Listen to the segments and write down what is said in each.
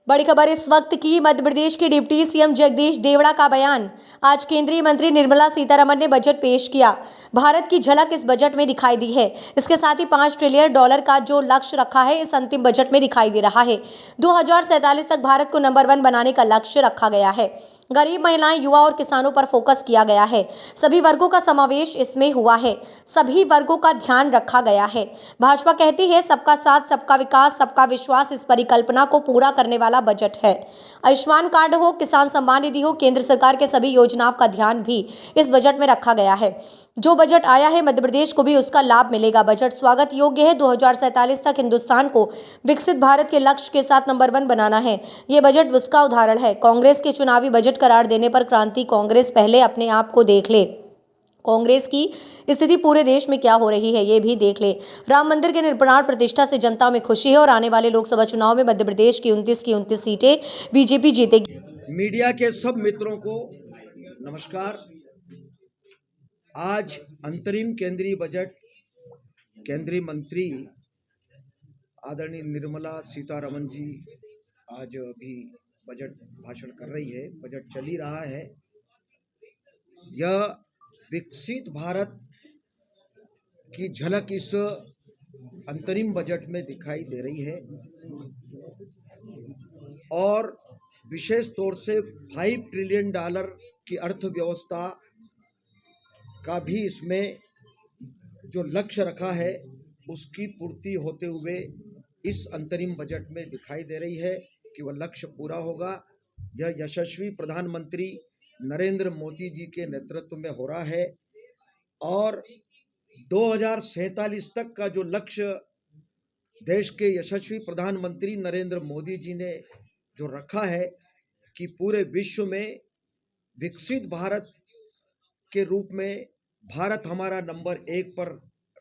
बड़ी खबर इस वक्त की। मध्य प्रदेश के डिप्टी सीएम जगदीश देवड़ा का बयान। आज केंद्रीय मंत्री निर्मला सीतारमण ने बजट पेश किया। भारत की झलक इस बजट में दिखाई दी है। इसके साथ ही $5 ट्रिलियन का जो लक्ष्य रखा है इस अंतिम बजट में दिखाई दे रहा है। 2047 तक भारत को नंबर 1 बनाने का लक्ष्य रखा गया है। गरीब महिलाएं, युवा और किसानों पर फोकस किया गया है। सभी वर्गों का समावेश इसमें हुआ है। सभी वर्गों का ध्यान रखा गया है। भाजपा कहती है सबका साथ, सबका विकास, सबका विश्वास इस परिकल्पना को पूरा करने वाला बजट है। आयुष्मान कार्ड हो, किसान सम्मान निधि हो, केंद्र सरकार के सभी योजनाओं का ध्यान भी इस बजट में रखा गया है। जो बजट आया है मध्य प्रदेश को भी उसका लाभ मिलेगा। बजट स्वागत योग्य है। 2047 तक हिंदुस्तान को विकसित भारत के लक्ष्य के साथ नंबर 1 बनाना है। ये बजट उसका उदाहरण है। कांग्रेस के चुनावी बजट करार देने पर क्रांति। कांग्रेस पहले अपने आप को देख ले। कांग्रेस की स्थिति पूरे देश में क्या हो रही है ये भी देख ले। राम मंदिर के निर्माण प्रतिष्ठा से जनता में खुशी है और आने वाले लोकसभा चुनाव में मध्य प्रदेश की 29 सीटें बीजेपी जीतेगी। मीडिया के सब मित्रों को नमस्कार। आज अंतरिम केंद्रीय बजट केंद्रीय मंत्री आदरणीय निर्मला सीतारमण जी आज भी बजट भाषण कर रही है। बजट चल ही रहा है। यह विकसित भारत की झलक इस अंतरिम बजट में दिखाई दे रही है और विशेष तौर से $5 ट्रिलियन की अर्थव्यवस्था का भी इसमें जो लक्ष्य रखा है उसकी पूर्ति होते हुए इस अंतरिम बजट में दिखाई दे रही है कि वह लक्ष्य पूरा होगा। यह यशस्वी प्रधानमंत्री नरेंद्र मोदी जी के नेतृत्व में हो रहा है और 2047 तक का जो लक्ष्य देश के यशस्वी प्रधानमंत्री नरेंद्र मोदी जी ने जो रखा है कि पूरे विश्व में विकसित भारत के रूप में भारत हमारा नंबर 1 पर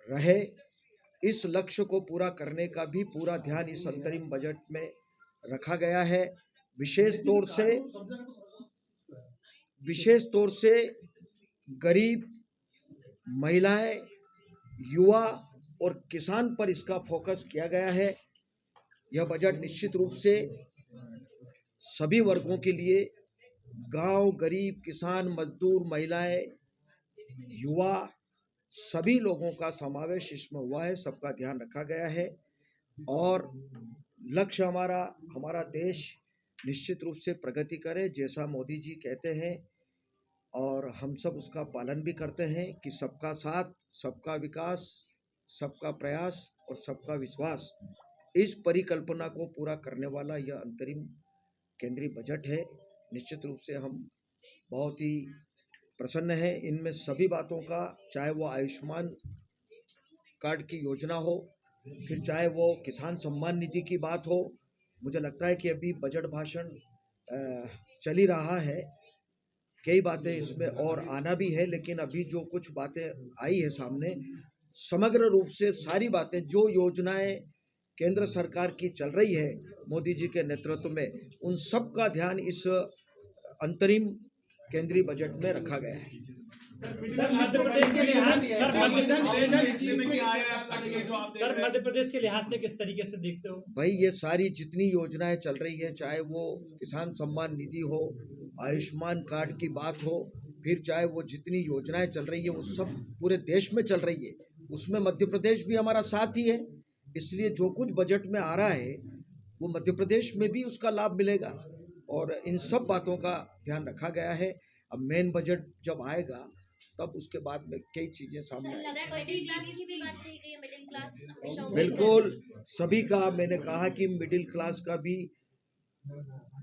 रहे, इस लक्ष्य को पूरा करने का भी पूरा ध्यान इस अंतरिम बजट में रखा गया है। विशेष तौर से गरीब, महिलाएं, युवा और किसान पर इसका फोकस किया गया है। यह बजट निश्चित रूप से सभी वर्गों के लिए, गांव, गरीब, किसान, मजदूर, महिलाएं, युवा, सभी लोगों का समावेश इसमें हुआ है। सबका ध्यान रखा गया है और लक्ष्य हमारा देश निश्चित रूप से प्रगति करे, जैसा मोदी जी कहते हैं और हम सब उसका पालन भी करते हैं कि सबका साथ, सबका विकास, सबका प्रयास और सबका विश्वास, इस परिकल्पना को पूरा करने वाला यह अंतरिम केंद्रीय बजट है। निश्चित रूप से हम बहुत ही प्रसन्न है इनमें सभी बातों का, चाहे वो आयुष्मान कार्ड की योजना हो, फिर चाहे वो किसान सम्मान निधि की बात हो। मुझे लगता है कि अभी बजट भाषण चल ही रहा है, कई बातें इसमें और आना भी है, लेकिन अभी जो कुछ बातें आई है सामने, समग्र रूप से सारी बातें, जो योजनाएं केंद्र सरकार की चल रही है मोदी जी के नेतृत्व में, उन सब का ध्यान इस अंतरिम केंद्रीय बजट में रखा गया है। मध्य प्रदेश के लिहाज से किस तरीके से देखते हो भाई? ये सारी जितनी योजनाएं चल रही है, चाहे वो किसान सम्मान निधि हो, आयुष्मान कार्ड की बात हो, फिर चाहे वो जितनी योजनाएं चल रही है वो सब पूरे देश में चल रही है, उसमें मध्य प्रदेश भी हमारा साथ ही है। इसलिए जो कुछ बजट में आ रहा है वो मध्य प्रदेश में भी उसका लाभ मिलेगा और इन सब बातों का ध्यान रखा गया है। अब मेन बजट जब आएगा तब उसके बाद में कई चीजें सामने आएंगी। बिल्कुल, सभी का मैंने कहा कि मिडिल क्लास का भी,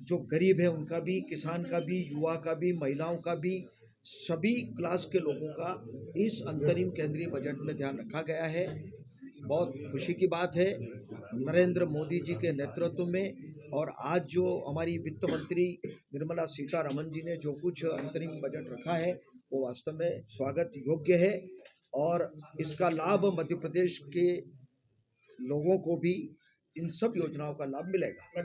जो गरीब है उनका भी, किसान का भी, युवा का भी, महिलाओं का भी, सभी क्लास के लोगों का इस अंतरिम केंद्रीय बजट में ध्यान रखा गया है। बहुत खुशी की बात है नरेंद्र मोदी जी के नेतृत्व में, और आज जो हमारी वित्त मंत्री निर्मला सीतारमण जी ने जो कुछ अंतरिम बजट रखा है वो वास्तव में स्वागत योग्य है और इसका लाभ मध्य प्रदेश के लोगों को भी इन सब योजनाओं का लाभ मिलेगा।